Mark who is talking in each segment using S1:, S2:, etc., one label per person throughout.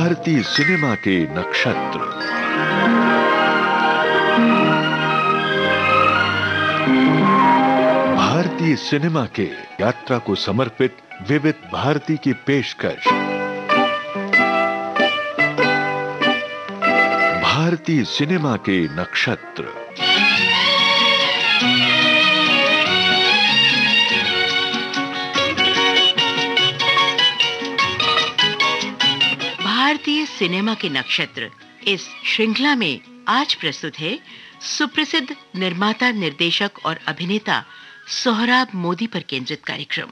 S1: भारतीय सिनेमा के नक्षत्र। भारतीय सिनेमा के यात्रा को समर्पित विविध भारती की पेशकश। भारतीय सिनेमा के नक्षत्र।
S2: भारतीय सिनेमा के नक्षत्र इस श्रृंखला में आज प्रस्तुत है सुप्रसिद्ध निर्माता, निर्देशक और अभिनेता सोहराब मोदी पर केंद्रित कार्यक्रम।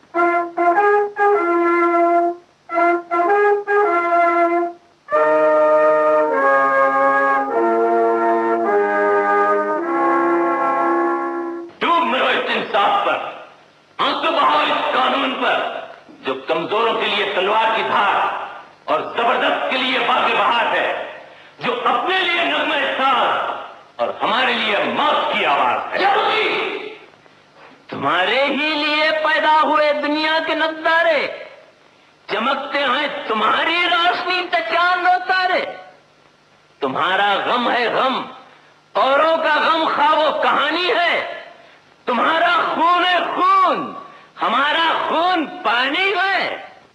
S3: डूब मरो इस इंसाफ पर, आंसू बहाओ इस कानून पर जो कमजोरों के लिए तलवार की धार और जबरदस्त के लिए बाग बहार है, जो अपने लिए नगमे साज और हमारे लिए मौत की आवाज है। तुम्हारे ही लिए पैदा हुए दुनिया के नजारे, चमकते हैं तुम्हारी रोशनी से चांद और तारे। तुम्हारा गम है गम, औरों का गम ख्वाबो कहानी है। तुम्हारा खून है खून, हमारा खून पानी है।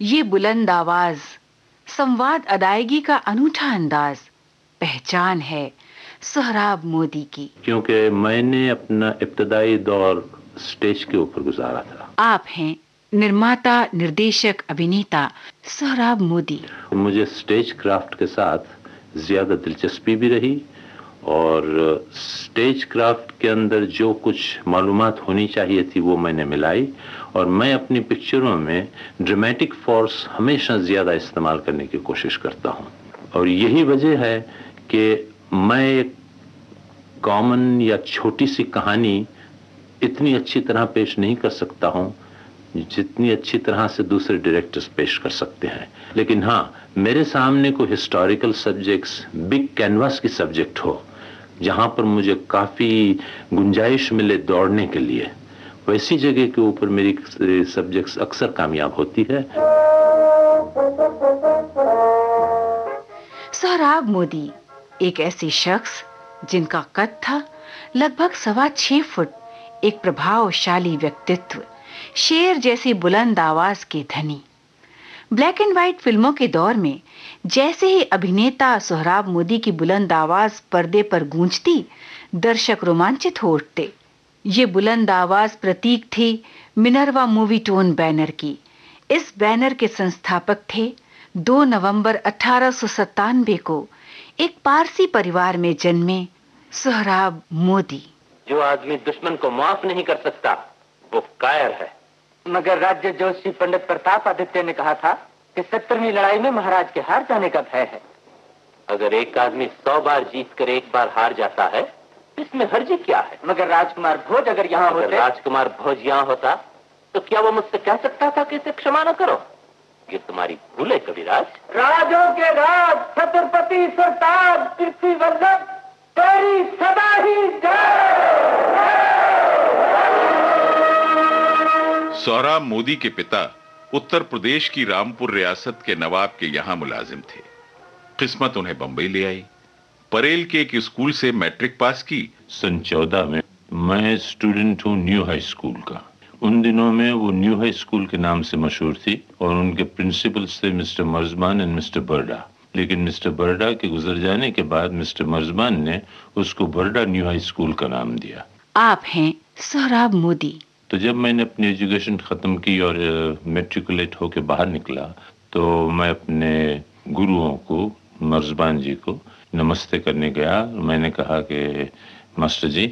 S4: ये बुलंद आवाज, संवाद अदायगी का अनूठा अंदाज पहचान है सोहराब मोदी की।
S3: क्योंकि मैंने अपना इब्तदाई दौर स्टेज के ऊपर गुजारा था।
S4: आप हैं निर्माता, निर्देशक, अभिनेता सोहराब मोदी।
S3: मुझे स्टेज क्राफ्ट के साथ ज्यादा दिलचस्पी भी रही और स्टेज क्राफ्ट के अंदर जो कुछ मालूमात होनी चाहिए थी वो मैंने मिलाई। और मैं अपनी पिक्चरों में ड्रामेटिक फोर्स हमेशा ज्यादा इस्तेमाल करने की कोशिश करता हूँ। और यही वजह है कि मैं एक कॉमन या छोटी सी कहानी इतनी अच्छी तरह पेश नहीं कर सकता हूँ जितनी अच्छी तरह से दूसरे डायरेक्टर्स पेश कर सकते हैं। लेकिन हाँ, मेरे सामने कोई हिस्टोरिकल सब्जेक्ट्स, बिग कैनवास की सब्जेक्ट हो जहाँ पर मुझे काफी गुंजाइश मिले दौड़ने के लिए, वैसी जगह के ऊपर मेरी सब्जेक्ट्स अक्सर कामयाब होती है।
S4: सोहराब मोदी एक ऐसे शख्स जिनका कद था लगभग 6.25 फुट, एक प्रभावशाली व्यक्तित्व, शेर जैसी बुलंद आवाज के धनी। ब्लैक एंड व्हाइट फिल्मों के दौर में जैसे ही अभिनेता सोहराब मोदी की बुलंद आवाज पर्दे पर गूंजती, दर्शक रोमांचित हो उठते। ये बुलंद आवाज प्रतीक थी मिनर्वा मूवी टोन बैनर की। इस बैनर के संस्थापक थे 2 नवंबर 1897 को एक पारसी परिवार में जन्मे सोहराब मोदी।
S3: जो आदमी दुश्मन को माफ नहीं कर सकता वो कायर है।
S5: मगर राज्य जोशी पंडित प्रताप आदित्य ने कहा था कि 70वीं लड़ाई में महाराज के हार जाने का भय है।
S3: अगर एक आदमी 100 बार जीत कर एक बार हार जाता है, इसमें हर्जी क्या है?
S5: मगर राजकुमार भोज अगर यहाँ होते,
S3: राजकुमार भोज यहाँ होता तो क्या वो मुझसे कह सकता था कि इसे क्षमा न करो? ये तुम्हारी भूल है कविराज।
S5: राजों के राज, छत्रपति सरताज, पृथ्वी वल्लभ तेरी सदा ही जय।
S6: सोहराब मोदी के पिता उत्तर प्रदेश की रामपुर रियासत के नवाब के यहां मुलाजिम थे। किस्मत उन्हें बंबई ले आई। परेल के एक स्कूल से मैट्रिक पास की।
S7: सन 14 में मैं स्टूडेंट हूँ न्यू हाई स्कूल का। उन दिनों में वो न्यू हाई स्कूल के नाम से मशहूर थी और उनके प्रिंसिपल्स थे मिस्टर मर्जबान एंड मिस्टर बर्डा। लेकिन मिस्टर बर्डा के गुजर जाने के बाद मिस्टर मर्जबान ने उसको बर्डा न्यू हाई स्कूल का नाम दिया।
S4: आप हैं सोहराब मोदी।
S7: तो जब मैंने अपनी एजुकेशन ख़त्म की और मैट्रिकुलेट होकर बाहर निकला तो मैं अपने गुरुओं को, मर्जबान जी को नमस्ते करने गया। मैंने कहा कि मास्टर जी,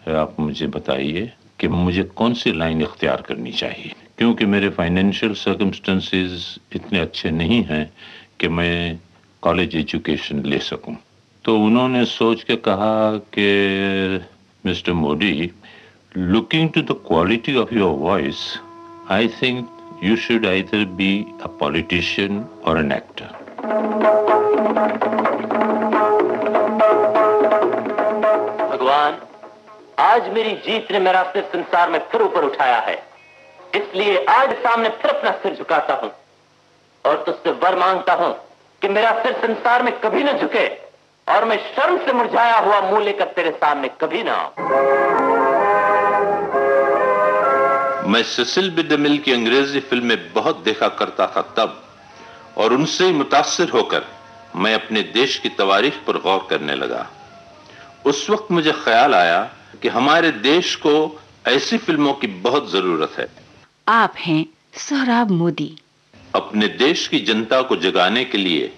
S7: आप मुझे बताइए कि मुझे कौन सी लाइन इख्तियार करनी चाहिए, क्योंकि मेरे फाइनेंशियल सर्कमस्टेंसेस इतने अच्छे नहीं हैं कि मैं कॉलेज एजुकेशन ले सकूं। तो उन्होंने सोच के कहा कि mister Modi, looking to the quality of your voice, I think you should either be a politician or an actor.
S3: भगवान, आज मेरी जीत ने मेरा सिर संसार में फिर ऊपर उठाया है, इसलिए आज सामने फिर अपना सिर झुकाता हूं और तुझसे वर मांगता हूं
S5: कि मेरा सिर संसार में कभी न झुके और मैं शर्म से मुरझाया हुआ मुंह लेकर तेरे सामने कभी ना आऊं।
S3: मैं सेसिल बी डेमिल की अंग्रेजी फिल्में बहुत देखा करता था तब, और उनसे ही मुतासिर होकर मैं अपने देश की तवारीख पर गौर करने लगा। उस वक्त मुझे ख्याल आया कि हमारे देश को ऐसी फिल्मों की बहुत जरूरत है।
S4: आप हैं सोहराब मोदी।
S3: अपने देश की जनता को जगाने के लिए,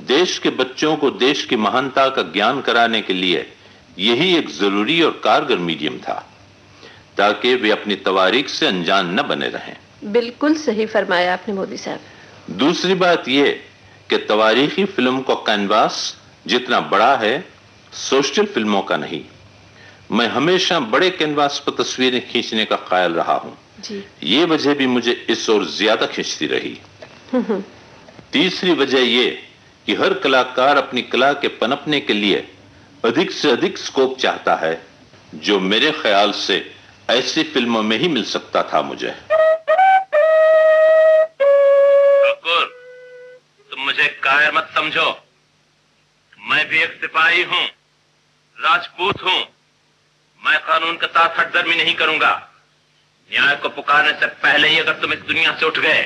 S3: देश के बच्चों को देश की महानता का ज्ञान कराने के लिए यही एक जरूरी और कारगर मीडियम था, ताकि वे अपनी तवारीख से अनजान न बने रहें।
S8: बिल्कुल सही फरमाया आपने मोदी साहब।
S3: दूसरी बात यह कि तवारीखी फिल्म का कैनवास जितना बड़ा है, सोशल फिल्मों का नहीं। मैं हमेशा बड़े कैनवास पर तस्वीरें खींचने का ख्याल रहा हूं। ये वजह भी मुझे इस ओर ज्यादा खींचती रही। तीसरी वजह यह कि हर कलाकार अपनी कला के पनपने के लिए अधिक से अधिक स्कोप चाहता है, जो मेरे ख्याल से ऐसी फिल्मों में ही मिल सकता था मुझे। ठाकुर, तुम मुझे कायर मत समझो। मैं भी एक सिपाही हूं, राजपूत हूं। मैं कानून का साथ हटदर्मी नहीं करूंगा। न्याय को पुकारने से पहले ही अगर तुम इस दुनिया से उठ गए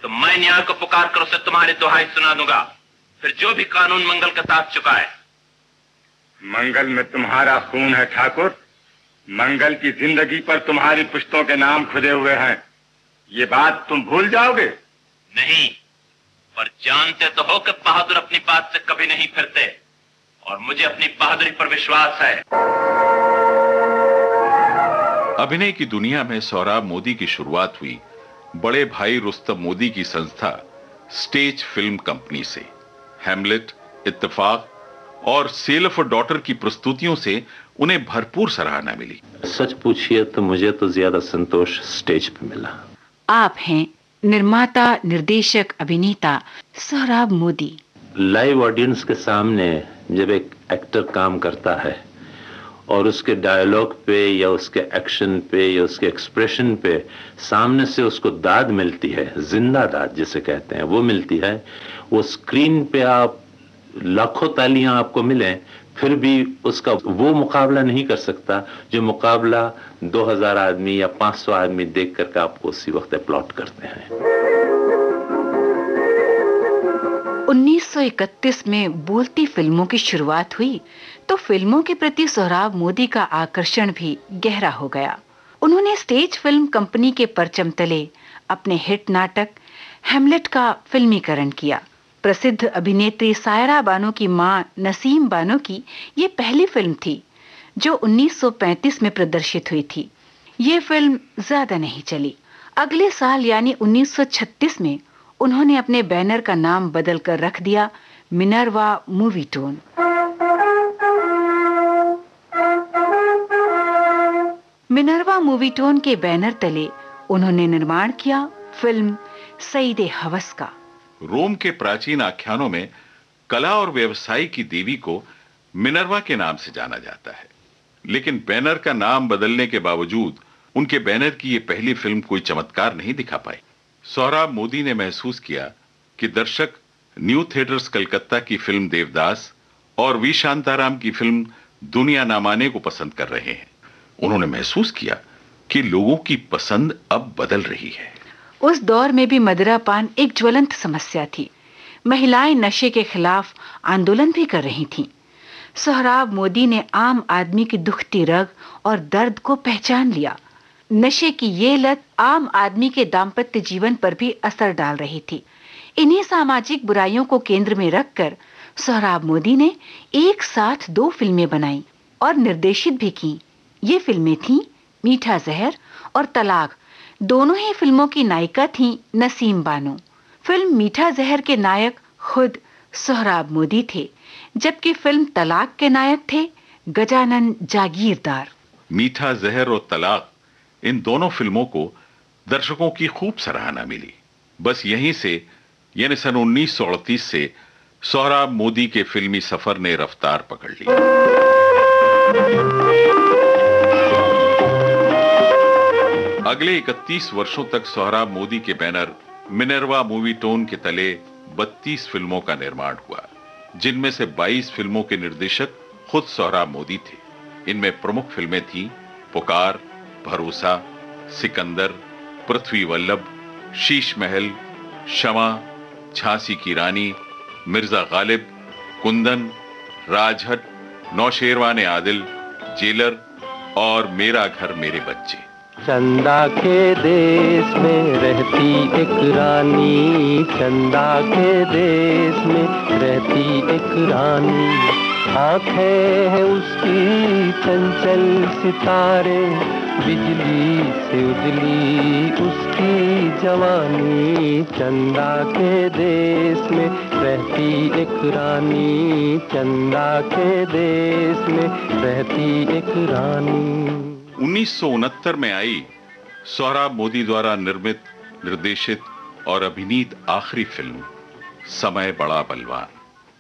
S3: तो मैं न्याय को पुकार कर उसे तुम्हारी दुहाई सुना दूंगा। फिर जो भी कानून मंगल का साथ चुकाए।
S9: मंगल में तुम्हारा खून है ठाकुर। मंगल की जिंदगी पर तुम्हारी पुश्तों के नाम खुदे हुए हैं। ये बात तुम भूल जाओगे?
S3: नहीं, पर जानते तो हो कि बहादुर अपनी बात से कभी नहीं फिरते, और मुझे अपनी बहादुरी पर विश्वास है।
S6: अभिनय की दुनिया में सोहराब मोदी की शुरुआत हुई बड़े भाई रुस्तम मोदी की संस्था स्टेज फिल्म कंपनी से। हैमलेट, इत्तेफाक और सेल ऑफ अ डॉटर की प्रस्तुतियों से उन्हें भरपूर सराहना मिली।
S3: सच पूछिए तो मुझे तो ज्यादा संतोष स्टेज पे मिला।
S4: आप हैं निर्माता, निर्देशक, अभिनेता सोहराब मोदी।
S3: लाइव ऑडियंस के सामने जब एक एक्टर काम करता है और उसके डायलॉग पे या उसके एक्शन पे या उसके एक्सप्रेशन पे सामने से उसको दाद मिलती है, जिंदा दाद जिसे कहते हैं, वो मिलती है। वो स्क्रीन पे आप लाखों तालियां आपको मिलें, फिर भी उसका वो मुकाबला नहीं कर सकता जो मुकाबला 2000 आदमी या 500 आदमी देख करके आपको उसी वक्त अपलॉड करते हैं।
S4: 1931 में बोलती फिल्मों की शुरुआत हुई तो फिल्मों के प्रति सोहराब मोदी का आकर्षण भी गहरा हो गया। उन्होंने स्टेज फिल्म कंपनी के परचम तले अपने हिट नाटक हैमलेट का फिल्मीकरण किया। प्रसिद्ध अभिनेत्री सायरा बानो की मां नसीम बानो की ये पहली फिल्म थी जो 1935 में प्रदर्शित हुई थी। ये फिल्म ज्यादा नहीं चली। अगले साल यानी 1936 में उन्होंने अपने बैनर का नाम बदलकर रख दिया मिनर्वा मूवीटोन। मिनर्वा मूवीटोन के बैनर तले उन्होंने निर्माण किया फिल्म सईदे हवस का।
S6: रोम के प्राचीन आख्यानों में कला और व्यवसाय की देवी को मिनर्वा के नाम से जाना जाता है, लेकिन बैनर का नाम बदलने के बावजूद उनके बैनर की ये पहली फिल्म कोई चमत्कार नहीं दिखा पाई। सोहराब मोदी ने महसूस किया कि दर्शक न्यू थिएटर्स कलकत्ता की फिल्म देवदास और वी शांताराम की फिल्म दुनिया ना माने को पसंद कर रहे हैं। उन्होंने महसूस किया कि लोगों की पसंद अब बदल रही है।
S4: उस दौर में भी मदिरापान एक ज्वलंत समस्या थी। महिलाएं नशे के खिलाफ आंदोलन भी कर रही थीं। सोहराब मोदी ने आम आदमी की दुखती रग और दर्द को पहचान लिया। नशे की ये लत आम आदमी के दाम्पत्य जीवन पर भी असर डाल रही थी। इन्हीं सामाजिक बुराइयों को केंद्र में रखकर सोहराब मोदी ने एक साथ 2 फिल्में बनाई और निर्देशित भी की। ये फिल्में थीं मीठा जहर और तलाक। दोनों ही फिल्मों की नायिका थीं नसीम बानो। फिल्म मीठा जहर के नायक खुद सोहराब मोदी थे, जबकि फिल्म तलाक के नायक थे गजानन जागीरदार।
S6: मीठा जहर और तलाक, इन दोनों फिल्मों को दर्शकों की खूब सराहना मिली। बस यहीं से यानी सन 1938 से सोहराब मोदी के फिल्मी सफर ने रफ्तार पकड़ ली। अगले 31 वर्षों तक सोहराब मोदी के बैनर मिनर्वा मूवीटोन के तले 32 फिल्मों का निर्माण हुआ, जिनमें से 22 फिल्मों के निर्देशक खुद सोहराब मोदी थे। इनमें प्रमुख फिल्में थीं पुकार, भरोसा, सिकंदर, पृथ्वी वल्लभ, शीश महल, क्षमा, झांसी की रानी, मिर्जा गालिब, कुंदन, राजहट, नौशेरवान आदिल, जेलर और मेरा घर मेरे बच्चे।
S10: चंदा के देश में रहती एक रानी, चंदा के देश में रहती एक रानी, आंखें हैं उसकी चंचल सितारे, बिजली से उजली उसकी जवानी। चंदा के देश में रहती एक रानी, चंदा के देश में रहती एक रानी।
S6: 1969 में आई सोहराब मोदी द्वारा निर्मित, निर्देशित और अभिनीत आखिरी फिल्म समय बड़ा बलवान।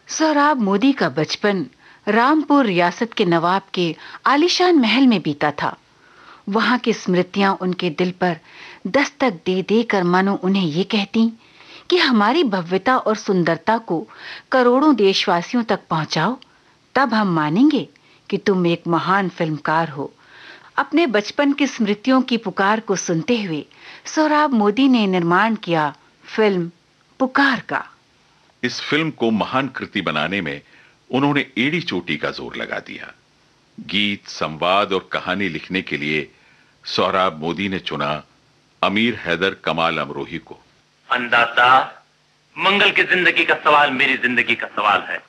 S4: सोहराब मोदी का बचपन रामपुर रियासत के नवाब के आलीशान महल में बीता था। वहां की स्मृतियां उनके दिल पर दस्तक दे देकर मानो उन्हें ये कहती कि हमारी भव्यता और सुंदरता को करोड़ों देशवासियों तक पहुंचाओ, तब हम मानेंगे कि तुम एक महान फिल्मकार हो। अपने बचपन की स्मृतियों की पुकार को सुनते हुए सोहराब मोदी ने निर्माण किया फिल्म पुकार का।
S6: इस फिल्म को महान कृति बनाने में उन्होंने एड़ी चोटी का जोर लगा दिया। गीत, संवाद और कहानी लिखने के लिए सोहराब मोदी ने चुना अमीर हैदर कमाल अमरोही को।
S3: अन्नदाता, मंगल की जिंदगी का सवाल मेरी जिंदगी का सवाल है।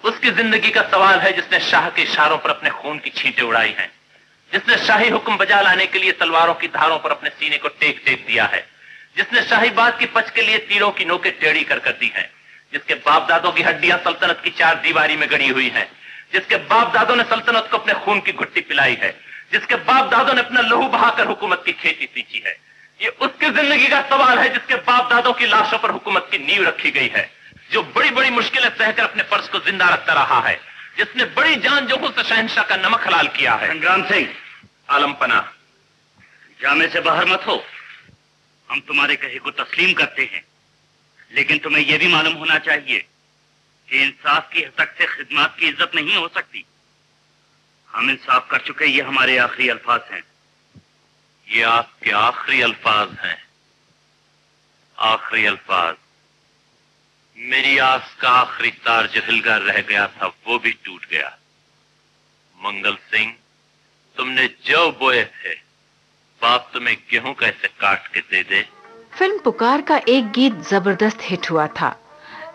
S3: उसकी जिंदगी का सवाल है जिसने शाह के इशारों पर अपने खून की छींटें उड़ाई हैं, जिसने शाही हुक्म बजा लाने के लिए तलवारों की धारों पर अपने सीने को टेक टेक दिया है, जिसने शाही बात की पच के लिए तीरों की नोकें टेढ़ी कर दी है, जिसके बाप दादों की हड्डियां सल्तनत की चार दीवारी में गड़ी हुई हैं, जिसके बाप दादों ने सल्तनत को अपने खून की घुट्टी पिलाई है, जिसके बाप दादों ने अपना लहू बहाकर हुकूमत की खेती सींची है। ये उसकी जिंदगी का सवाल है जिसके बाप दादों की लाशों पर हुकूमत की नींव रखी गई है, जो बड़ी बड़ी मुश्किलें सहकर अपने फर्ज को जिंदा रखता रहा है, जिसने बड़ी जान जोखों से शहंशाह का नमक हलाल किया है।
S9: संग्राम सिंह,
S3: आलमपना,
S9: जामे से बाहर मत हो। हम तुम्हारे कहे को तस्लीम करते हैं, लेकिन तुम्हें यह भी मालूम होना चाहिए कि इंसाफ की हद तक से खिदमत की इज्जत नहीं हो सकती। हम इंसाफ कर चुके, ये हमारे आखिरी अल्फाज हैं।
S3: ये आपके आखिरी अल्फाज हैं। आखिरी अल्फाज। मेरी आस का आखिरी तार जो हिलकर रह गया था वो भी टूट गया। मंगल सिंह, तुमने जो बोए थे बाप तुम्हें गेहूं कैसे काट के दे दे।
S4: फिल्म पुकार का एक गीत जबरदस्त हिट हुआ था।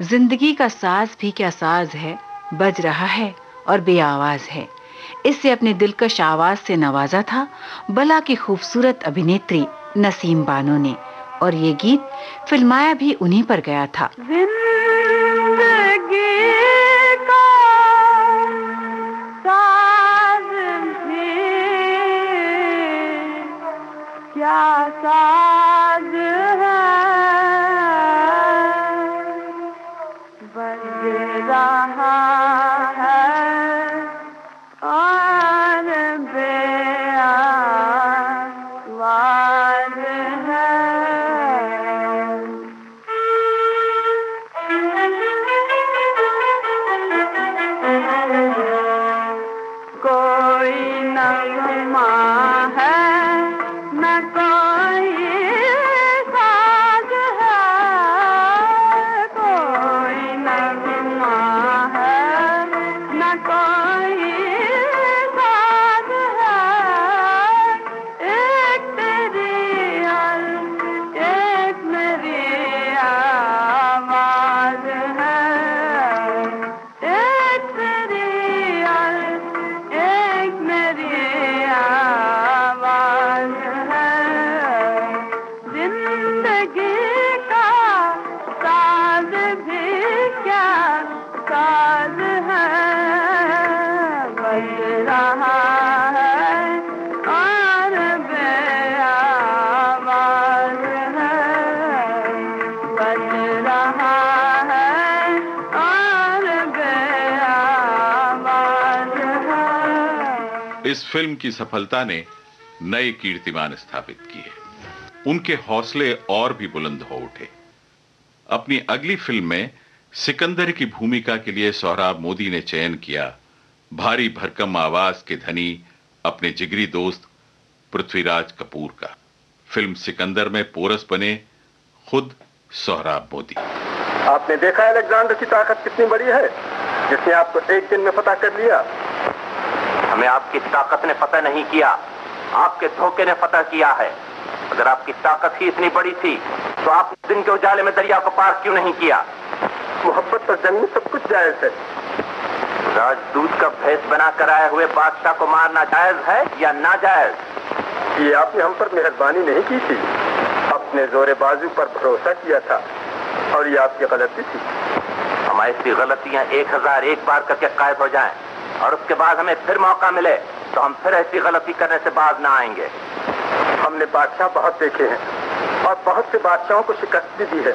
S4: जिंदगी का साज भी क्या साज है, बज रहा है और बेआवाज है। इसे अपने दिलकश आवाज से नवाजा था बला की खूबसूरत अभिनेत्री नसीम बानो ने, और ये गीत फिल्माया भी उन्हीं पर गया था।
S11: जिंदगी का साज भी क्या साज है, बज रहा है और बेआवाज है। कोई नगमा है न कोई साज है, कोई नगमा है न कोई साज है। एक तेरी और एक मेरी आवाज है, एक तेरी और एक मेरी आवाज है। जिंदगी का साज भी क्या साज है, बज रहा है और बेआवाज है, बज रहा है और बेआवाज है।
S6: इस फिल्म की सफलता ने नए कीर्तिमान स्थापित किए। उनके हौसले और भी बुलंद हो उठे। अपनी अगली फिल्म में सिकंदर की भूमिका के लिए सोहराब मोदी ने चयन किया भारी भरकम आवाज के धनी अपने जिगरी दोस्त पृथ्वीराज कपूर का। फिल्म सिकंदर में पोरस बने खुद सोहराब मोदी।
S12: आपने देखा अलेक्जेंडर की ताकत कितनी बड़ी है, जिसने आपको एक दिन में फतह कर लिया।
S3: हमें आपकी ताकत ने फतह नहीं किया, आपके धोखे ने फतह किया है। अगर आपकी ताकत ही इतनी बड़ी थी तो आप दिन के उजाले में दरिया को पार क्यों नहीं किया?
S12: मोहब्बत और जंग में सब कुछ जायज है।
S3: राजदूत का भेष बनाकर आए हुए बादशाह को मारना जायज है या नाजायज?
S12: ये आपने हम पर मेहरबानी नहीं की थी, अपने जोरे बाजू पर भरोसा किया था और ये आपकी गलती थी।
S3: हम ऐसी गलतियां 1001 बार करके कायद हो जाएं और उसके बाद हमें फिर मौका मिले तो हम फिर ऐसी गलती करने से बाज ना आएंगे।
S12: हमने बादशाह बहुत देखे हैं और बहुत से बादशाहों को शिकस्त भी दी है,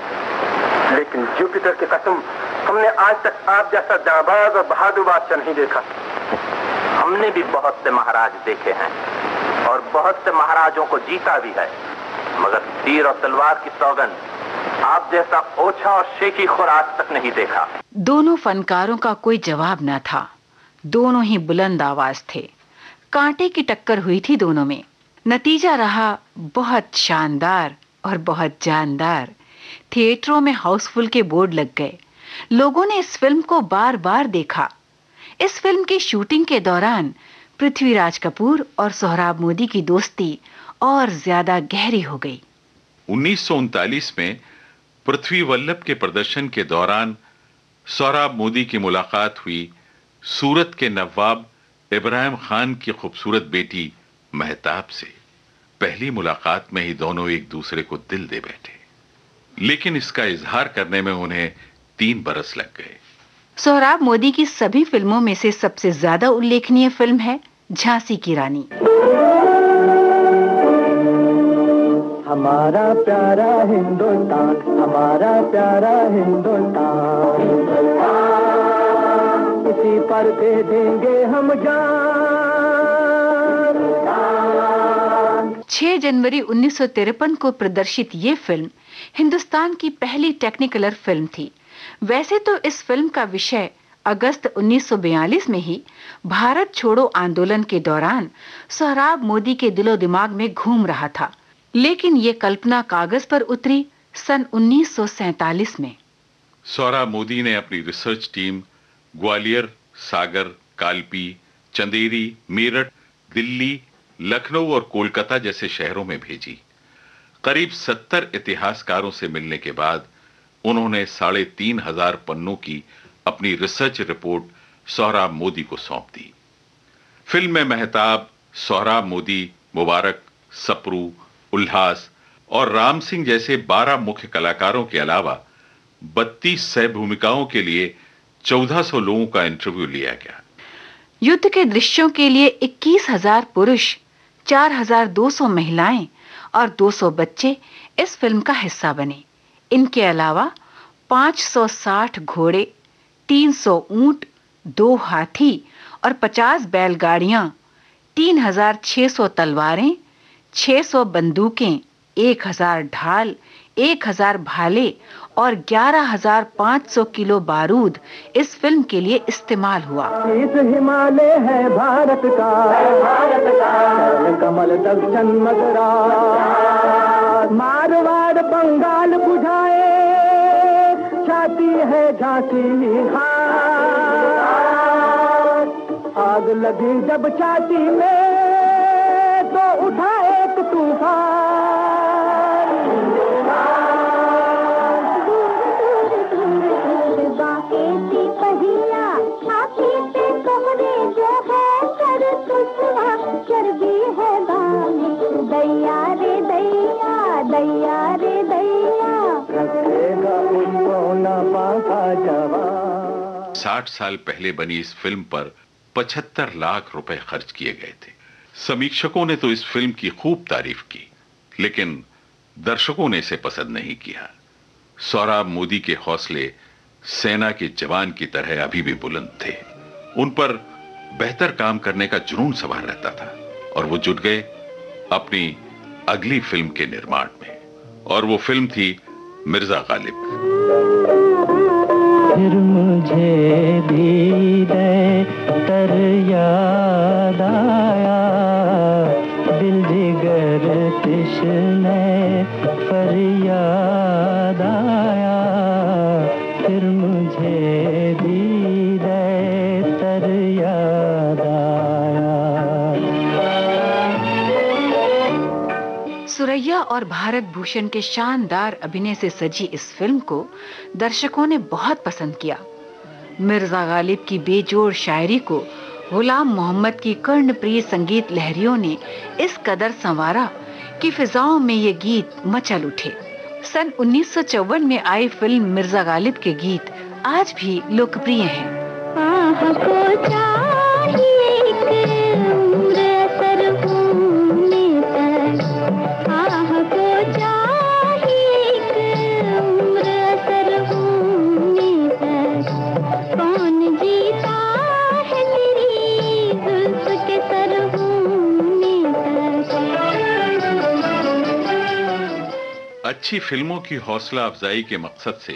S12: लेकिन जुपिटर की कसम हमने आज तक आप जैसा जाबाज और बहादुर बादशाह नहीं देखा।
S3: हमने भी बहुत से महाराज देखे हैं और बहुत से महाराजों को जीता भी है, मगर तीर और तलवार की सौगंध आप जैसा ओछा और शेखी खुर आज तक नहीं देखा।
S4: दोनों फनकारों का कोई जवाब न था, दोनों ही बुलंद आवाज थे। कांटे की टक्कर हुई थी दोनों में। नतीजा रहा बहुत शानदार और बहुत जानदार। थिएटरों में हाउसफुल के बोर्ड लग गए। लोगों ने इस फिल्म को बार बार देखा। इस फिल्म की शूटिंग के दौरान पृथ्वीराज कपूर और सोहराब मोदी की दोस्ती और ज्यादा गहरी हो गई।
S6: 1939 में पृथ्वी वल्लभ के प्रदर्शन के दौरान सोहराब मोदी की मुलाकात हुई सूरत के नवाब इब्राहिम खान की खूबसूरत बेटी महताब से। पहली मुलाकात में ही दोनों एक दूसरे को दिल दे बैठे, लेकिन इसका इजहार करने में उन्हें 3 बरस लग गए।
S4: सोहराब मोदी की सभी फिल्मों में से सबसे ज्यादा उल्लेखनीय फिल्म है झांसी की रानी।
S11: हमारा प्यारा हिंदुस्तान, हमारा प्यारा हिंदुस्तान, इसी पर दे देंगे हम जान।
S4: 6 जनवरी 1953 को प्रदर्शित ये फिल्म हिंदुस्तान की पहली टेक्निकलर फिल्म थी। वैसे तो इस फिल्म का विषय अगस्त 1942 में ही भारत छोड़ो आंदोलन के दौरान सोहराब मोदी के दिलो दिमाग में घूम रहा था, लेकिन ये कल्पना कागज पर उतरी सन 1947 में।
S6: सोहराब मोदी ने अपनी रिसर्च टीम ग्वालियर, सागर, कालपी, चंदेरी, मेरठ, दिल्ली, लखनऊ और कोलकाता जैसे शहरों में भेजी। करीब 70 इतिहासकारों से मिलने के बाद उन्होंने 3500 पन्नों की अपनी रिसर्च रिपोर्ट सोहराब मोदी को सौंप दी। फिल्म में महताब, सोहराब मोदी, मुबारक, सप्रू, उल्लास और राम सिंह जैसे 12 मुख्य कलाकारों के अलावा 32 सह भूमिकाओं के लिए 1400 लोगों का इंटरव्यू लिया गया।
S4: युद्ध के दृश्यों के लिए 21,000 पुरुष, 4,200 महिलाएं और 200 बच्चे इस फिल्म का हिस्सा बने। इनके अलावा 560 घोड़े, 300 ऊंट, 2 हाथी और 50 बैलगाड़ियां, 3,600 तलवारें, 600 बंदूकें, 1,000 ढाल, 1,000 भाले और 11,500 किलो बारूद इस फिल्म के लिए इस्तेमाल हुआ।
S11: इस हिमालय है भारत का, कमल दक्षिण मद्रास, मारवाड़ बंगाल बुझाए, छाती है झांसी हाथ। आग लगी जब छाती में तो उठा एक तूफान।
S13: दैया रे दैया, दैया रे दैया,
S11: रखेगा उसको न पाका जवान।
S6: 60 साल पहले बनी इस फिल्म पर 75 लाख रुपए खर्च किए गए थे। समीक्षकों ने तो इस फिल्म की खूब तारीफ की, लेकिन दर्शकों ने इसे पसंद नहीं किया। सोहराब मोदी के हौसले सेना के जवान की तरह अभी भी बुलंद थे। उन पर बेहतर काम करने का जुनून सवार रहता था और वो जुट गए अपनी अगली फिल्म के निर्माण में, और वो फिल्म थी मिर्जा गालिब।
S10: फिर मुझे दीदे तर याद आया, दिल जिगर तिश्ने फरियाद आया, फिर मुझे दीदे तर याद आया।
S4: सुरैया और भारत भूषण के शानदार अभिनय से सजी इस फिल्म को दर्शकों ने बहुत पसंद किया। मिर्जा गालिब की बेजोड़ शायरी को गुलाम मोहम्मद की कर्णप्रिय संगीत लहरियों ने इस कदर संवारा कि फिजाओं में ये गीत मचल उठे। सन 1954 में आई फिल्म मिर्जा गालिब के गीत आज भी लोकप्रिय हैं।
S6: अच्छी फिल्मों की हौसला अफजाई के मकसद से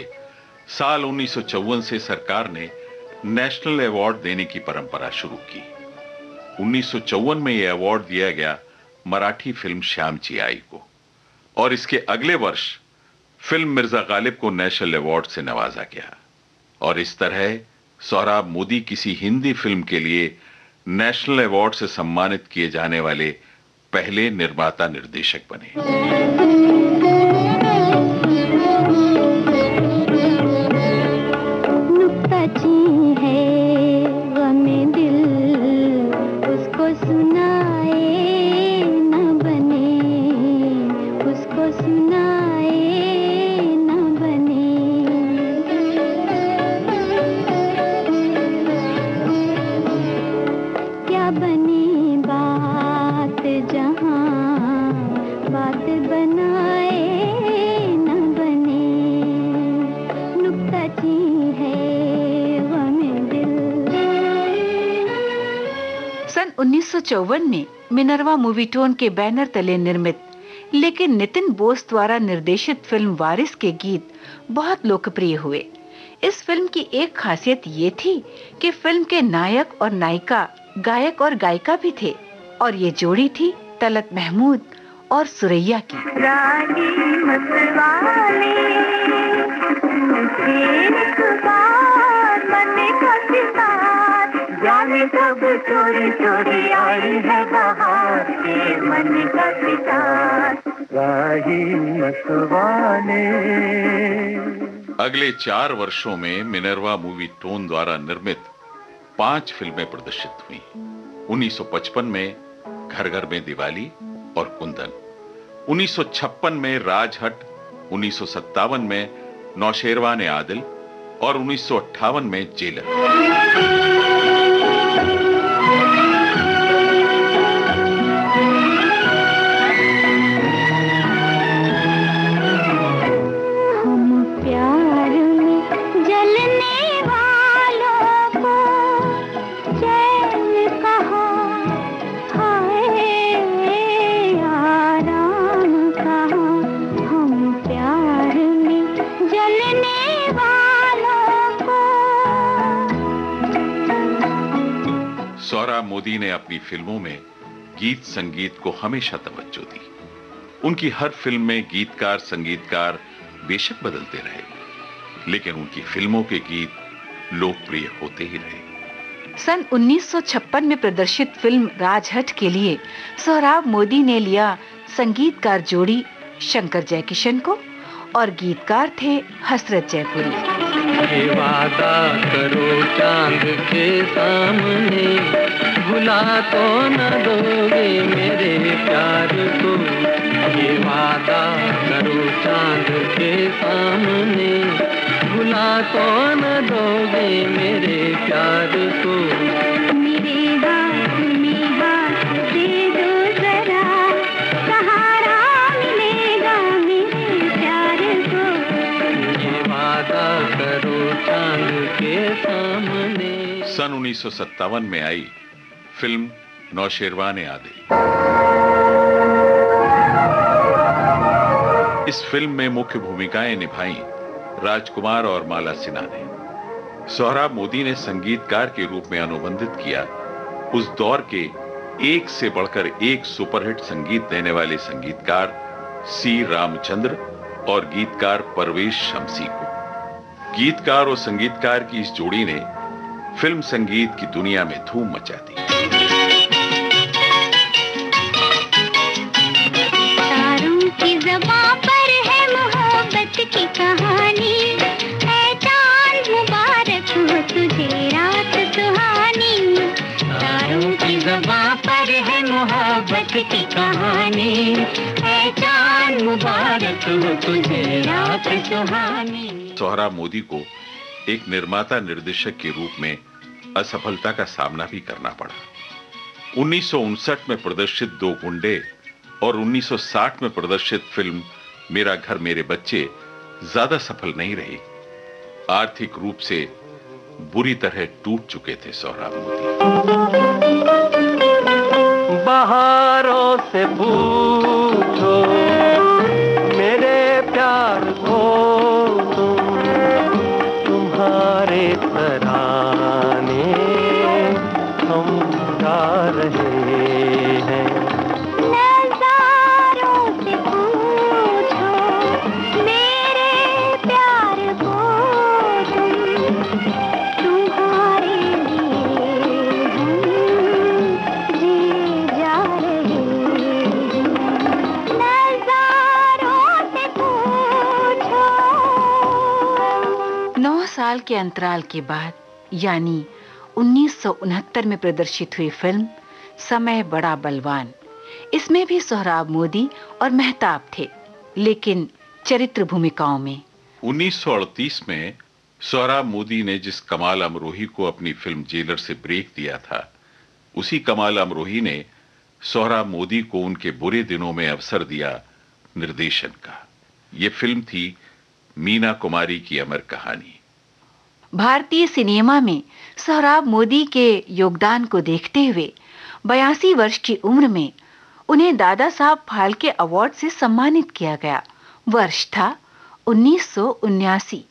S6: साल 1954 से सरकार ने नेशनल अवार्ड देने की परंपरा शुरू की। 1954 में यह अवार्ड दिया गया मराठी फिल्म श्यामची आई को, और इसके अगले वर्ष फिल्म मिर्जा गालिब को नेशनल अवार्ड से नवाजा गया। और इस तरह सोहराब मोदी किसी हिंदी फिल्म के लिए नेशनल अवार्ड से सम्मानित किए जाने वाले पहले निर्माता निर्देशक बने।
S4: सन 1954 में मिनर्वा मूवीटोन के बैनर तले निर्मित लेकिन नितिन बोस द्वारा निर्देशित फिल्म वारिस के गीत बहुत लोकप्रिय हुए। इस फिल्म की एक खासियत ये थी कि फिल्म के नायक और नायिका गायक और गायिका भी थे, और ये जोड़ी थी तलत महमूद और सुरैया की।
S13: जाने कब चोरी चोरी आई है बहार के मन का सितार, राही मतवाले।
S6: अगले 4 वर्षों में मिनर्वा मूवी टोन द्वारा निर्मित 5 फिल्में प्रदर्शित हुई। 1955 में घर घर में दिवाली और कुंदन, 1956 में राजहट, 1957 में नौशेरवान आदिल और 1958 में जेलर। सोहराब मोदी ने अपनी फिल्मों में गीत संगीत को हमेशा तवज्जो दी। उनकी हर फिल्म में गीतकार संगीतकार बेशक बदलते रहे, लेकिन उनकी फिल्मों के गीत लोकप्रिय होते ही रहे।
S4: सन 1956 में प्रदर्शित फिल्म राजहट के लिए सोहराब मोदी ने लिया संगीतकार जोड़ी शंकर जयकिशन को, और गीतकार थे हसरत जयपुरी।
S10: ये वादा करो चांद के सामने, भुला तो न दोगे मेरे प्यार को। ये वादा करो चांद के सामने, भुला तो न दोगे मेरे प्यार को।
S13: मेरे हाथ में हाथ दे दो जरा, सहारा मिलेगा मेरे प्यार को।
S10: ये वादा करो चांद के सामने।
S6: सन 1957 में आई फिल्म नौशेरवान आदिल। इस फिल्म में मुख्य भूमिकाएं निभाई राजकुमार और माला सिन्हा ने। सोहराब मोदी ने संगीतकार के रूप में अनुबंधित किया उस दौर के एक से बढ़कर एक सुपरहिट संगीत देने वाले संगीतकार सी रामचंद्र और गीतकार परवेश शमसी को। गीतकार और संगीतकार की इस जोड़ी ने फिल्म संगीत की दुनिया में धूम मचा दी।
S13: तारों की ज़बां पर है मोहब्बत की कहानी, है चांद मुबारक हो तुझे रात सुहानी। तारों की ज़बां पर है मोहब्बत की कहानी, है चांद मुबारक हो तुझे रात सुहानी।
S6: सोहराब मोदी को एक निर्माता निर्देशक के रूप में असफलता का सामना भी करना पड़ा। 1959 में प्रदर्शित दो गुंडे और 1960 में प्रदर्शित फिल्म मेरा घर मेरे बच्चे ज्यादा सफल नहीं रही। आर्थिक रूप से बुरी तरह टूट चुके थे सोहराब मोदी।
S10: बहारों से पूछो मेरे प्यार को, तुम्हारे तराने हम गा रहे हैं।
S13: नज़ारों से पूछो मेरे प्यार को, तुम्हारे लिए हम जी जा रहे हैं। नज़ारों से पूछो।
S4: 9 साल के अंतराल के बाद यानी 1969 में प्रदर्शित हुई फिल्म समय बड़ा बलवान, इसमें भी सोहराब मोदी और मेहताब थे, लेकिन चरित्र भूमिकाओं में।
S6: 1938 में सोहराब मोदी ने जिस कमाल अमरोही को अपनी फिल्म जेलर से ब्रेक दिया था, उसी कमाल अमरोही ने सोहराब मोदी को उनके बुरे दिनों में अवसर दिया निर्देशन का। यह फिल्म थी मीना कुमारी की अमर कहानी।
S4: भारतीय सिनेमा में सोहराब मोदी के योगदान को देखते हुए 82 वर्ष की उम्र में उन्हें दादा साहब फाल्के अवार्ड से सम्मानित किया गया। वर्ष था 1979।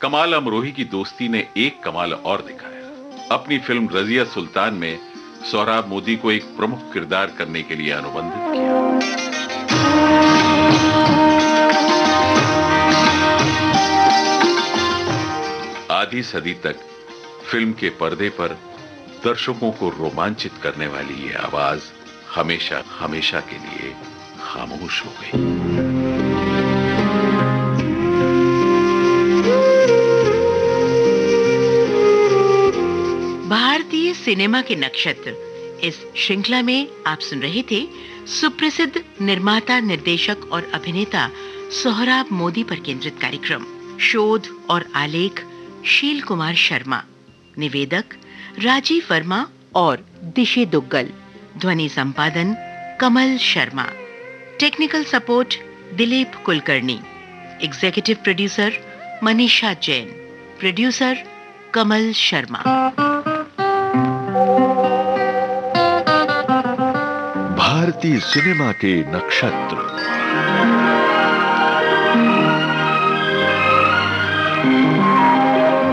S6: कमाल अमरोही की दोस्ती ने एक कमाल और दिखाया। अपनी फिल्म रजिया सुल्तान में सोहराब मोदी को एक प्रमुख किरदार करने के लिए अनुबंधित किया। आधी सदी तक फिल्म के पर्दे पर दर्शकों को रोमांचित करने वाली ये आवाज हमेशा हमेशा के लिए खामोश हो गई।
S2: भारतीय सिनेमा के नक्षत्र इस श्रृंखला में आप सुन रहे थे सुप्रसिद्ध निर्माता, निर्देशक और अभिनेता सोहराब मोदी पर केंद्रित कार्यक्रम। शोध और आलेख शील कुमार शर्मा, निवेदक राजीव वर्मा और दिशे दुग्गल, ध्वनि संपादन Kamal Sharma, technical support Dilip Kulkarni, executive producer Manisha Jain, producer Kamal Sharma.
S1: भारतीय सिनेमा के नक्षत्र।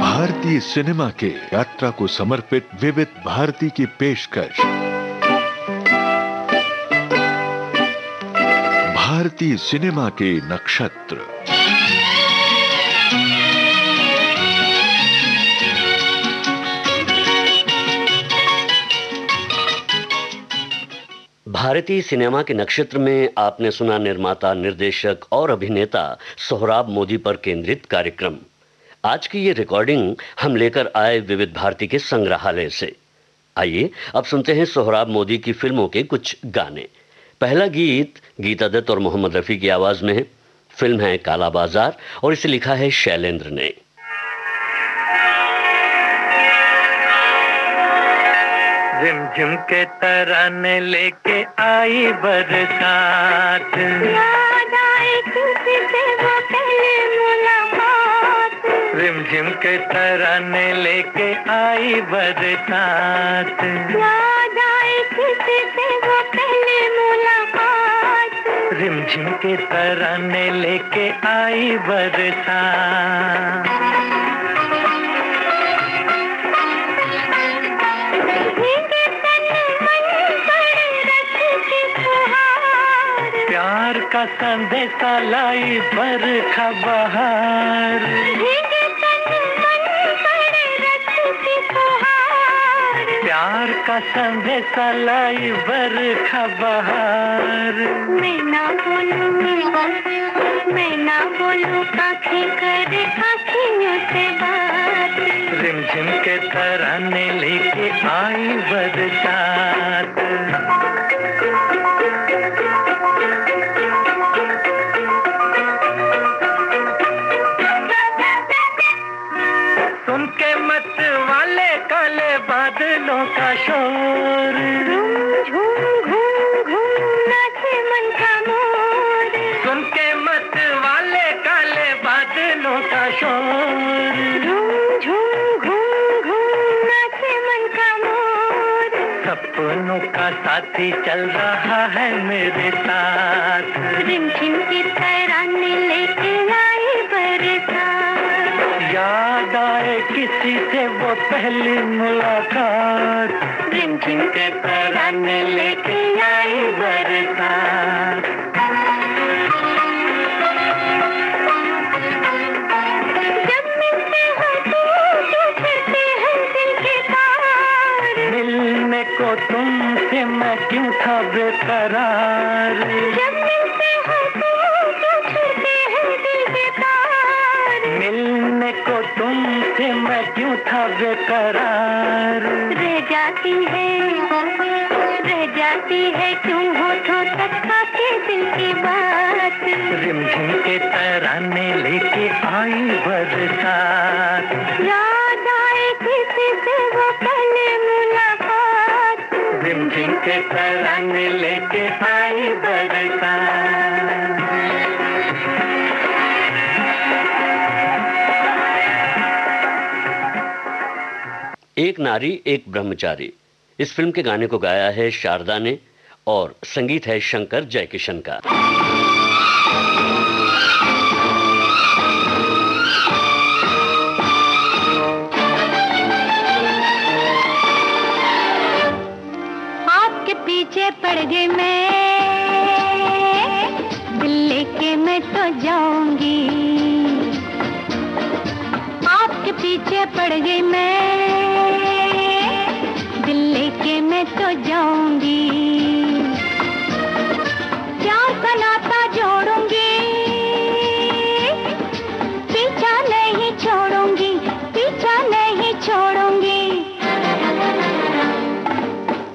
S1: भारतीय सिनेमा के यात्रा को समर्पित विविध भारती की पेशकश। भारतीय सिनेमा के नक्षत्र।
S14: भारतीय सिनेमा के नक्षत्र में आपने सुना निर्माता, निर्देशक और अभिनेता सोहराब मोदी पर केंद्रित कार्यक्रम। आज की ये रिकॉर्डिंग हम लेकर आए विविध भारती के संग्रहालय से। आइए अब सुनते हैं सोहराब मोदी की फिल्मों के कुछ गाने। पहला गीत गीता दत्त और मोहम्मद रफी की आवाज में है। फिल्म है काला बाजार और इसे लिखा है शैलेंद्र ने।
S10: रिमझिम के तराने लेके आई बरसात, रिमझिम के तराने लेके आई बरसात, रिमझिम के तराने लेके आई बरसात। प्यार का संदेशा लाई बरखा बहार। प्यार का संदेशा लाई बरखा बहार।
S13: मैं ना बोलूं आँखें करे आँखियों से बात।
S10: रिमझिम के तराने लेके आई बरसात। सुन के मत वाले काले बादलों का शोर।
S13: झूम घूम घूम नाचे मन का मोर।
S10: सुन के मत वाले काले बादलों का शोर।
S13: झूम घूम घूम नाचे मन का मोर।
S10: सपनों का साथी चल रहा है मेरे साथ।
S13: रिमझिम की तराने लेके आई बरसात।
S10: याद आए किसी से वो पहली मुलाकात।
S13: रिमझिम के तराने लेके आई बरसात। जब मिलते हो तो फिरते हैं दिल के तार।
S10: मिलने को तुमसे मैं क्यों था बेकरार।
S13: जब मिलते हो तो फिरते हैं दिल के तार।
S10: मिलने को तुमसे मैं क्यों था बेकरार।
S13: रह जाती है क्यों होठों तक आके दिल की बात।
S10: रिमझिम के तराने लेके आई बरसात।
S13: याद आए किसी से वो पहले मुलाकात।
S10: रिमझिम के तराने लेके आई बरसात।
S14: एक नारी एक ब्रह्मचारी, इस फिल्म के गाने को गाया है शारदा ने और संगीत है शंकर जयकिशन का।
S13: आपके पीछे पड़ गई मैं, दिल लेके मैं तो जाऊंगी। आपके पीछे पड़ गई मैं, दिल लेके मैं तो जाऊंगी। प्यार का नाता जोड़ूंगी, पीछा नहीं छोड़ूंगी, पीछा नहीं छोड़ूंगी।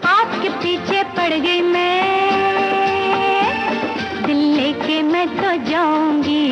S13: आपके पीछे पड़ गई मैं, दिल लेके मैं तो जाऊंगी।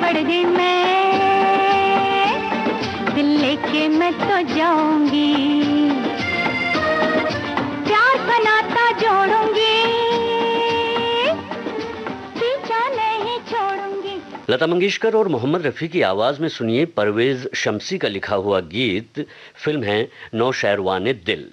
S13: पड़ गई मैं, दिल लेके मैं तो जाऊंगी, प्यार का नाता जोड़ूंगी, पीछा नहीं छोड़ूंगी।
S14: लता मंगेशकर और मोहम्मद रफी की आवाज में सुनिए परवेज शमसी का लिखा हुआ गीत। फिल्म है नौशहरवाने दिल।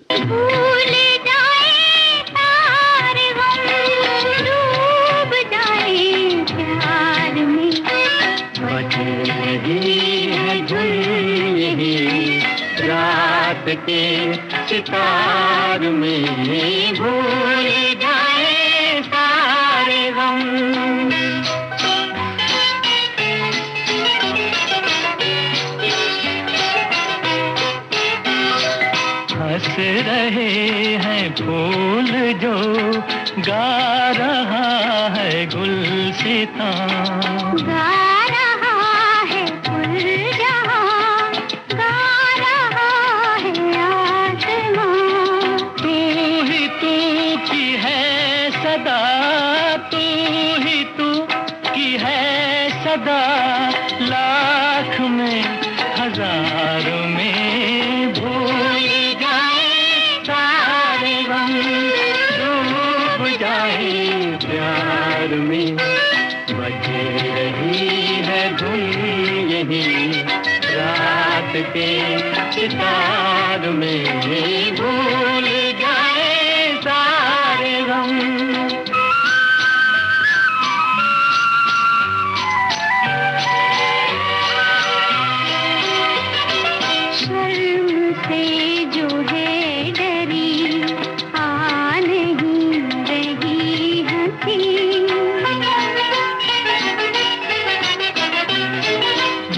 S10: रात के सितार में भूल जाए सारे गम। हंस रहे हैं फूल जो गा रहा है गुलसितां,
S13: गा रहा है फूल जहां, गा रहा है आसमां।
S10: तू ही तू की है सदा, तू ही तू की है सदा, लाख में हजार में भूल जाए सारे गम, डूब जाए प्यार में। बज रही है धुन यही रात के सितार में, भूल जाए सारे गम।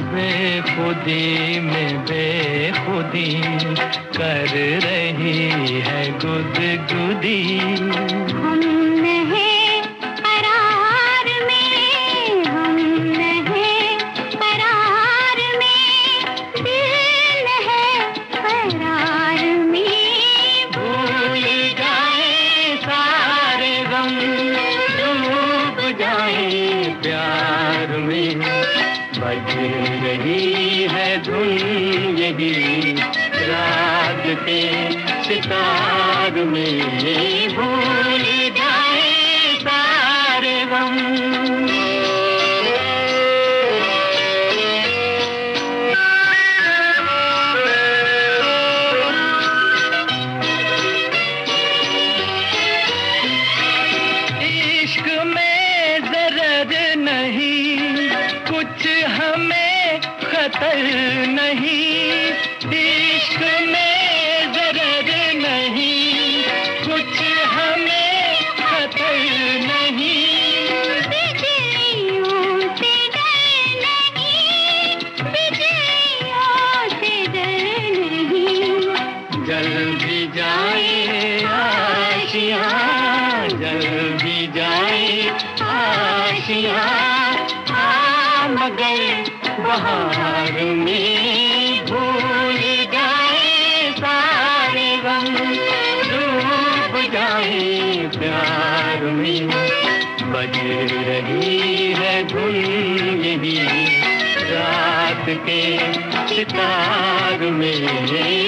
S10: बेखुदी में बेखुदी कर रही है गुदगुदी।
S13: हम नहीं करार में, हम नहीं करार में, दिल है करार में।
S10: भूल जाए सारे गम, डूब जाए प्यार में। बज रही है धुन यही रात के सितार में, भूल जाए सारे गम। इश्क में जरद नहीं, कुछ हमें खतर नहीं। इश्क में जरद नहीं, कुछ हमें खतर नहीं।
S13: बिजलियों से डर नहीं, बिजलियों से डर नहीं।
S10: जल भी जाए आशियाँ, जल भी जाए आशियाँ, मगर बहार में भूल जाए सारे गम, डूब जाए प्यार में। बज रही है धुन यही रात के सितार में,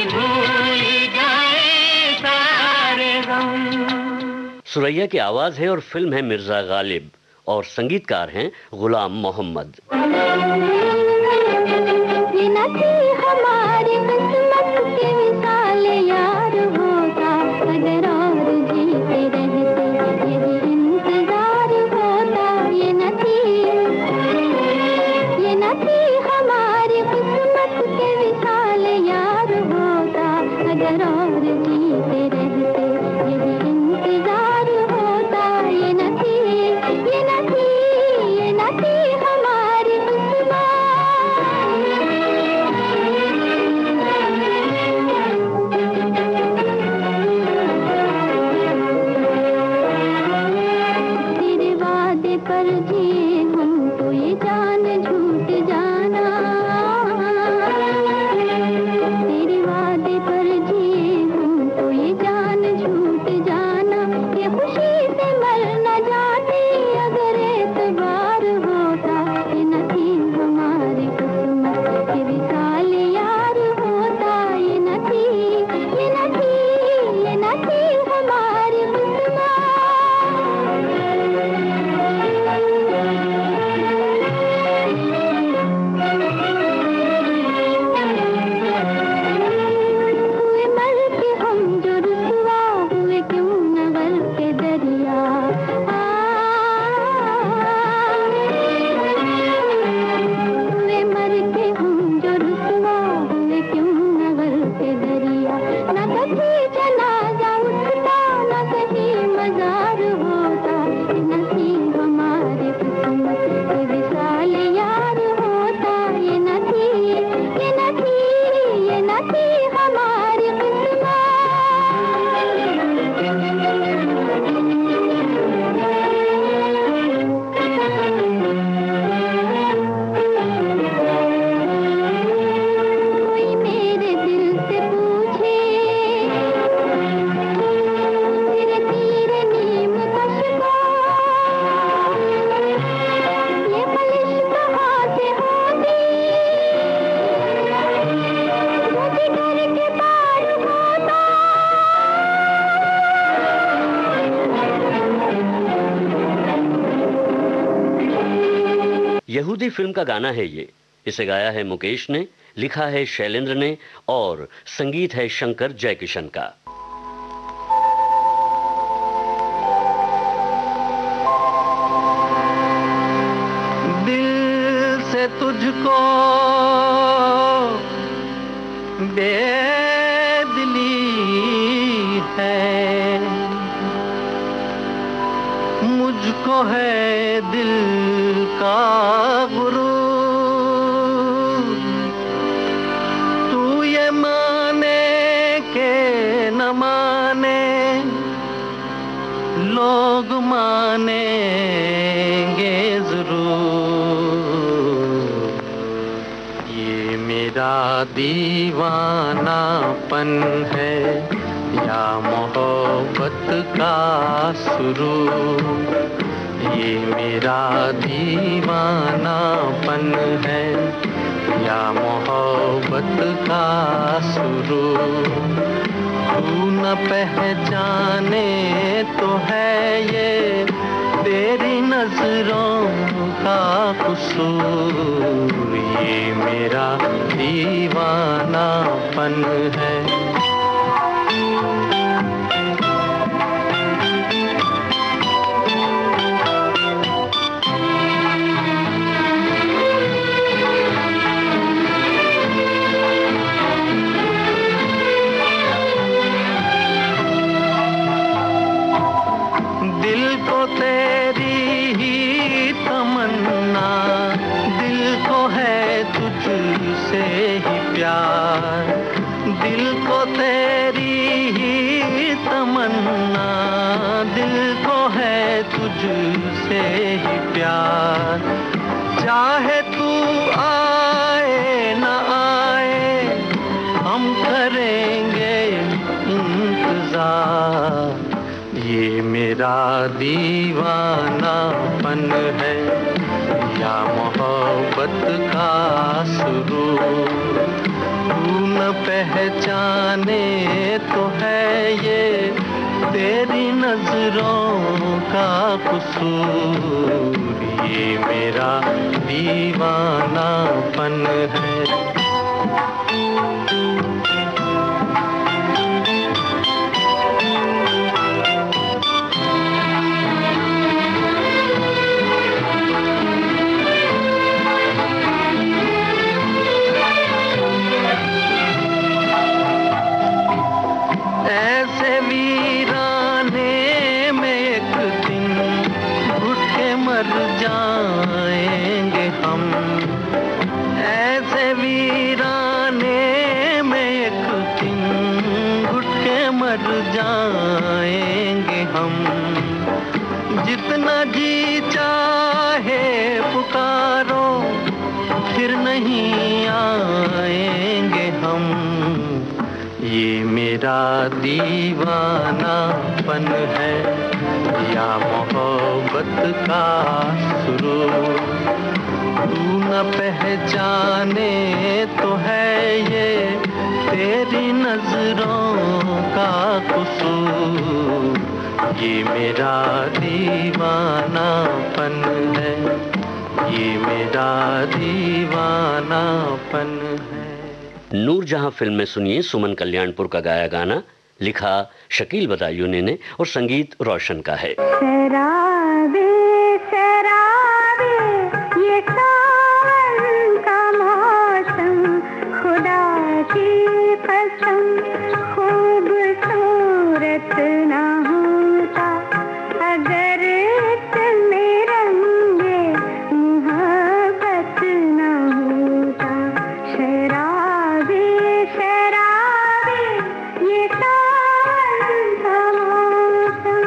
S10: भूल जाए सारे गम।
S14: सुरैया की आवाज है और फिल्म है मिर्जा गालिब और संगीतकार हैं गुलाम मोहम्मद।
S13: ये न थी हमारी किस्मत के विशाल यार होता, अगर और जीते रहते यही इंतजार होता। ये न थी हमारी किस्मत के विशाल यार होता, अगर और जीते रहते यही इंतजार होता। ये न थी हमारी तेरे वादे पर जिए हम तो ये जान झूठ जाना, तेरे वादे पर जिए हम तो ये जान झूठ जाना। ये खुशी से मर न जाते अगर एतबार होता। ये न थी
S14: यहूदी फिल्म का गाना है ये। इसे गाया है मुकेश ने, लिखा है शैलेंद्र ने और संगीत है शंकर जयकिशन का।
S10: दिल से तुझको बेदिली है, मुझको है दिल का गुरूर। तू ये माने के न माने, लोग मानेंगे जरूर। ये मेरा दीवानापन है या मोहब्बत का सुरूर। ये मेरा दीवानापन है या मोहब्बत का सुरूर। तू न पहचाने तो है ये तेरी नजरों का कसूर। ये मेरा दीवानापन है। दिल को तेरी ही तमन्ना, दिल को है तुझसे ही प्यार। दिल को तेरी ही तमन्ना, दिल को है तुझसे ही प्यार। चाहे तू आए न आए, हम करेंगे इंतजार। ये मेरा दीवानापन है या मोहब्बत का सुरूर। तू न पहचाने तो है ये तेरी नजरों का कसूर। ये मेरा दीवानापन है। ऐसे वीराने में एक दिन घुट के मर जाएंगे हम। ऐसे वीराने में एक दिन घुट के मर जाएंगे हम। जितना जी चाहे पुकारो, फिर नहीं आएंगे हम। ये मेरा दीवानापन है या मोहब्बत का सुरूर। तू न पहचाने तो है ये तेरी नजरों का कसूर। ये मेरा दीवानापन है, ये मेरा दीवानापन है।
S14: नूरजहां फिल्म में सुनिए सुमन कल्याणपुर का गाया गाना, लिखा शकील बदायूनी ने और संगीत रोशन का है।
S13: शराबे शराबे ये सावन का मौसम, खुदा की कसम खूबसूरत ना होता अगर इसमें रंगे मोहब्बत ना होता। शराबे शराबे ये सावन का मौसम।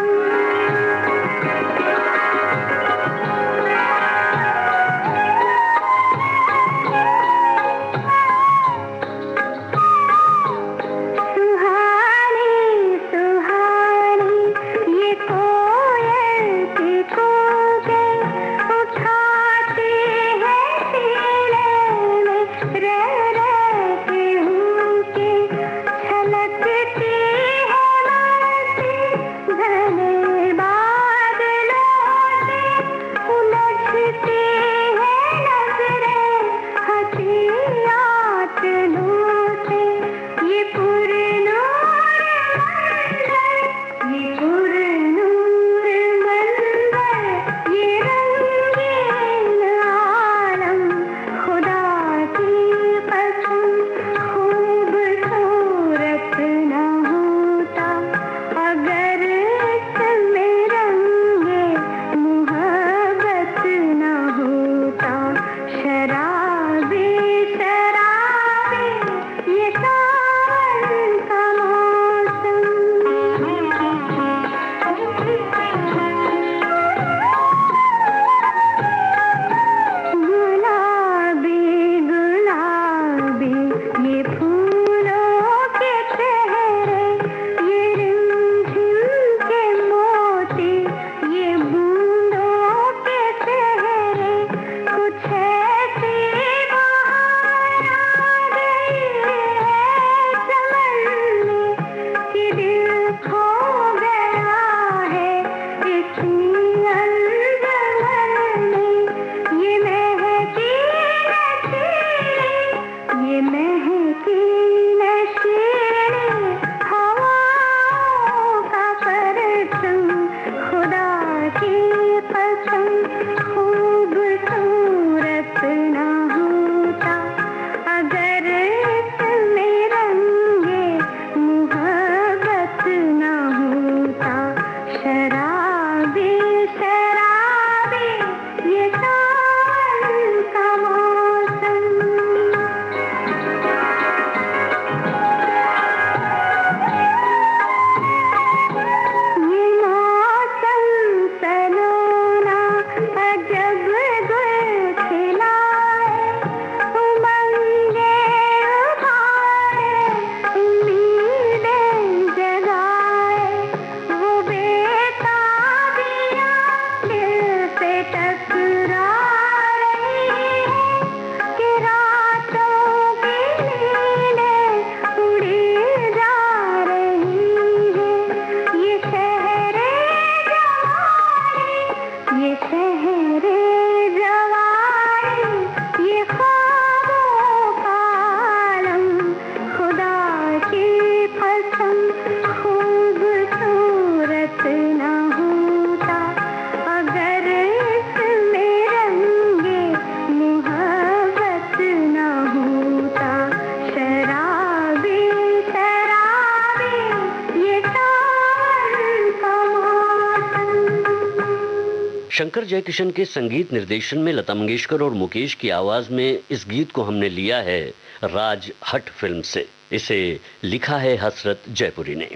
S14: शंकर जयकिशन के संगीत निर्देशन में लता मंगेशकर और मुकेश की आवाज में इस गीत को हमने लिया है राज हट फिल्म से। इसे लिखा है हसरत जयपुरी ने।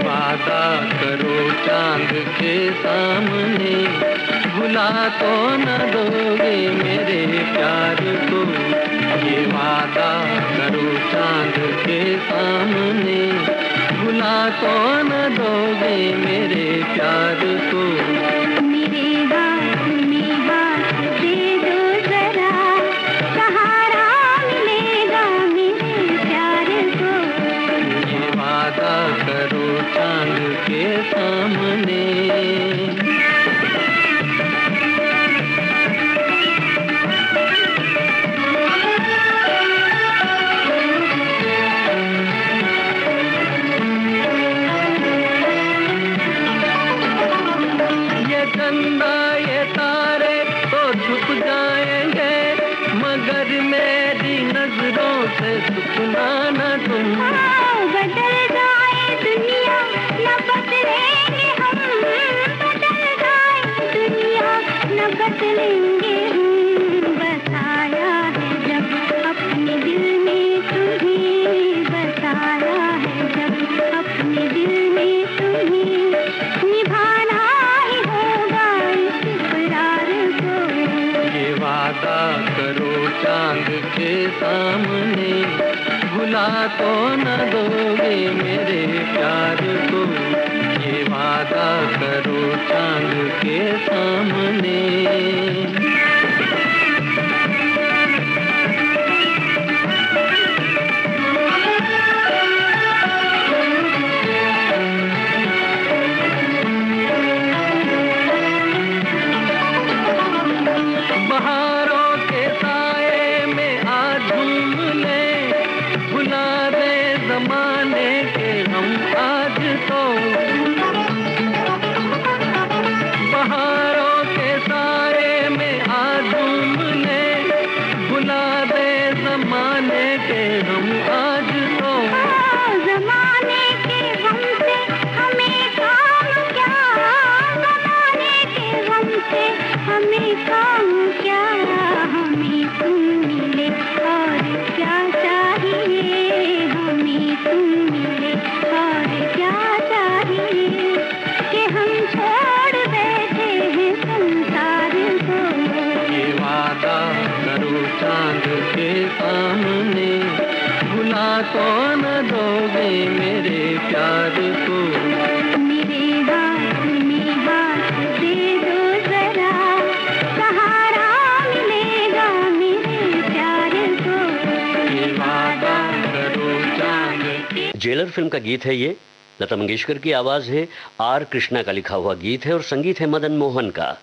S10: वादा करो चांद के सामने, भुला तो न दोगे मेरे प्यार को। ये वादा करो चांद के सामने, भुला तो न दोगे मेरे प्यार को।
S13: मेरे हाथ में हाथ दे दो जरा, सहारा मिलेगा मेरे प्यार को।
S10: ये वादा करो चांद के सामने। सामने भुला तो न दोगे मेरे प्यार को। ये वादा करो चांद के सामने। तो न दोगे मेरे प्यार को।
S13: मेरे हाथ में हाथ दे दो जरा, सहारा मिलेगा मेरे प्यार को।
S10: ये वादा करो चांद।
S14: जेलर फिल्म का गीत है ये। लता मंगेशकर की आवाज है, आर कृष्णा का लिखा हुआ गीत है और संगीत है मदन मोहन का।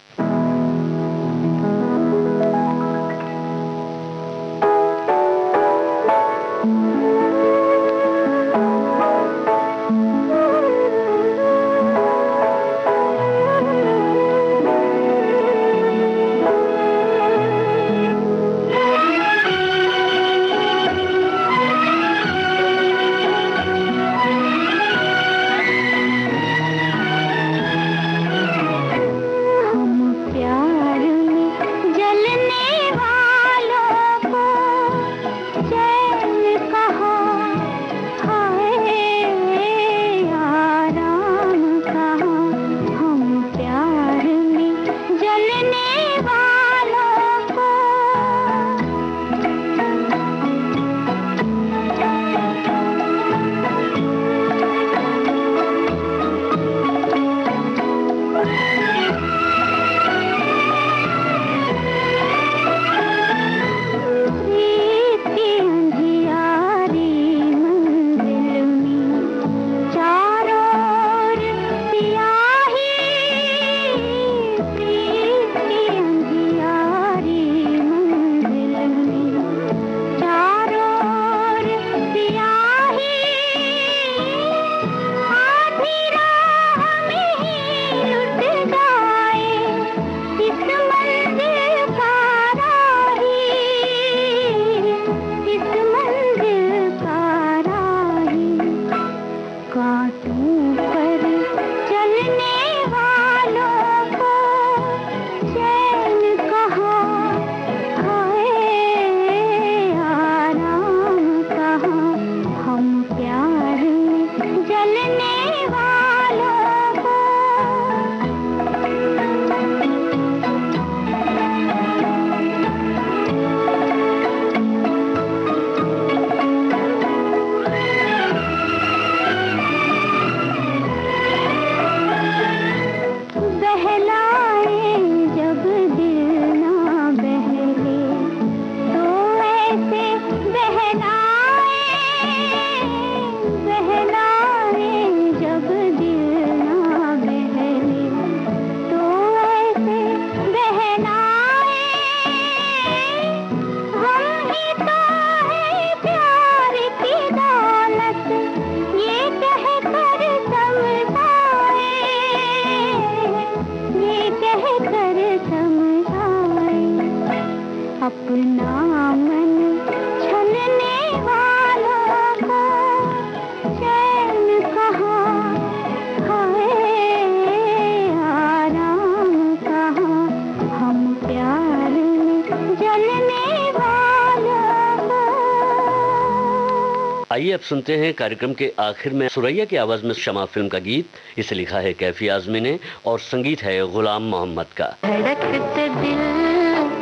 S14: आइए अब सुनते हैं कार्यक्रम के आखिर में सुरैया की आवाज में शमा फिल्म का गीत। इसे लिखा है कैफी आजमी ने और संगीत है गुलाम मोहम्मद का।
S15: धड़कते दिल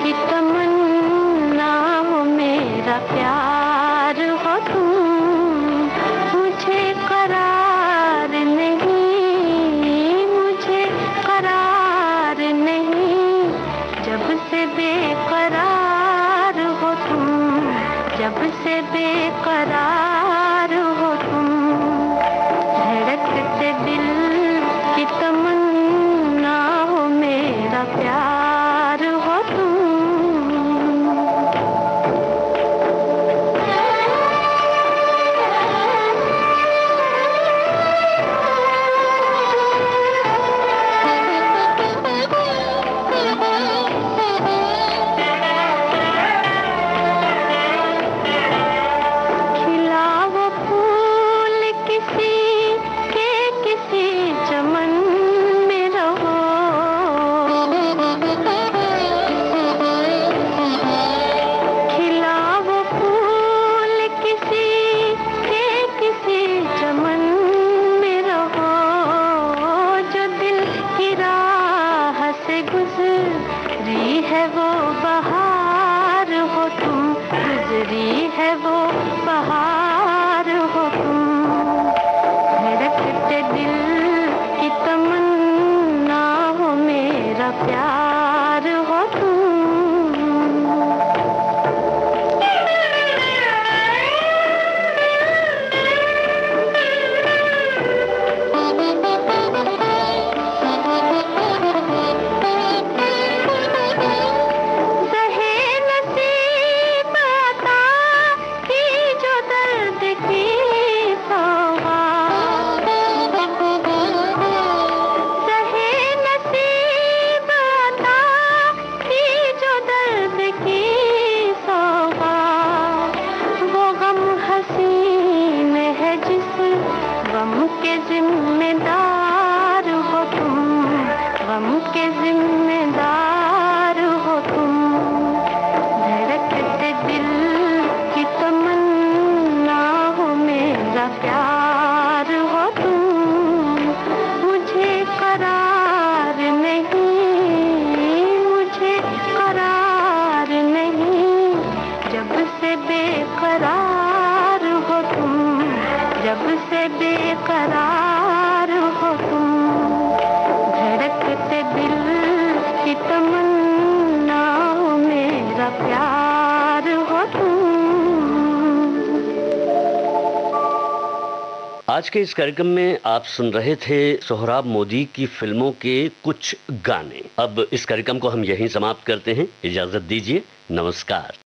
S15: की तमन्ना हो मेरा प्यार हो तुम, मुझे करार नहीं, मुझे करार नहीं, जब से बेकरार हो तुम, जब से बेकरार हो तुम। धड़कते दिल की तमन्ना हो मेरा प्यार हो तुम।
S14: आज के इस कार्यक्रम में आप सुन रहे थे सोहराब मोदी की फिल्मों के कुछ गाने। अब इस कार्यक्रम को हम यहीं समाप्त करते हैं। इजाजत दीजिए, नमस्कार।